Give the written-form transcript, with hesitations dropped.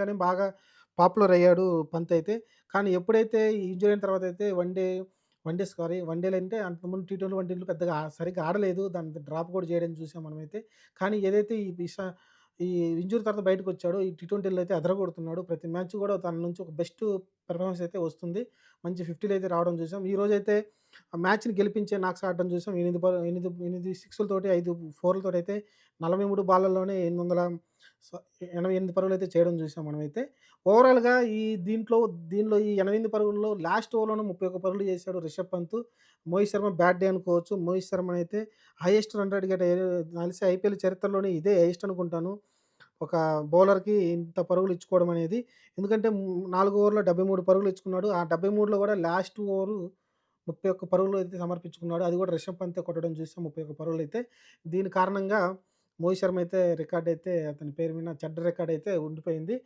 గాని బాగా పాపులర్ అయ్యాడు పంత్ అయితే. కానీ ఎప్పుడైతే ఈ ఇంజ్యూరీ అయిన తర్వాత అయితే వన్‌డేలు అంటే అంతకుముందు టీ20 వన్‌డేలు పెద్దగా సరిగ్గా ఆడలేదు. దాన్ని డ్రాప్ కూడా చేయడం చూసాం మనమైతే. కానీ ఏదైతే ఈ ఇంజ్యూరీ తర్వాత బయటకొచ్చాడో ఈ టీ20లో అయితే అదరగొడుతున్నాడు. ప్రతి మ్యాచ్ కూడా తన నుంచి ఒక బెస్ట్ పెర్ఫార్మన్స్ అయితే వస్తుంది. మంచి 50లు అయితే రావడం చూసాం. ఈరోజైతే ఆ మ్యాచ్‌ని గెలిపించే నాక్స్ ఆడడం చూసాం. 8 సిక్స్‌లతోటి 5 ఫోర్‌లతోటైతే 43 బాల్లలో 88 పరుగులైతే చేయడం చూసాం మనమైతే. ఓవరాల్‌గా దీనిలో ఈ 88 పరుగుల్లో లాస్ట్ ఓవర్‌లోనే 31 పరుగులు చేశాడు రిషబ్ పంత్. మోహిత్ శర్మ బ్యాడ్ డే అనుకోవచ్చు. మోహిత్ శర్మనైతే హైయెస్ట్ రన్ రేట్ గెట్ నాకు తెలిసి ఐపీఎల్ చరిత్రలోనే ఇదే హైయెస్ట్ అనుకుంటాను. ఒక బౌలర్‌కి ఇంత పరుగులు ఇచ్చుకోవడం అనేది. ఎందుకంటే 4 ఓవర్‌లో 73 పరుగులు ఇచ్చుకున్నాడు. ఆ 73లో కూడా లాస్ట్ ఓవరు 31 పరుగులు అయితే సమర్పించుకున్నాడు. అది కూడా రిషబ్ పంతే కొట్టడం చూసాం 31 పరుగులైతే. దీని కారణంగా మోహిత్ శర్మ అయితే రికార్డ్ అయితే అతని పేరు మీద చెడ్డ రికార్డ్ అయితే ఉండిపోయింది.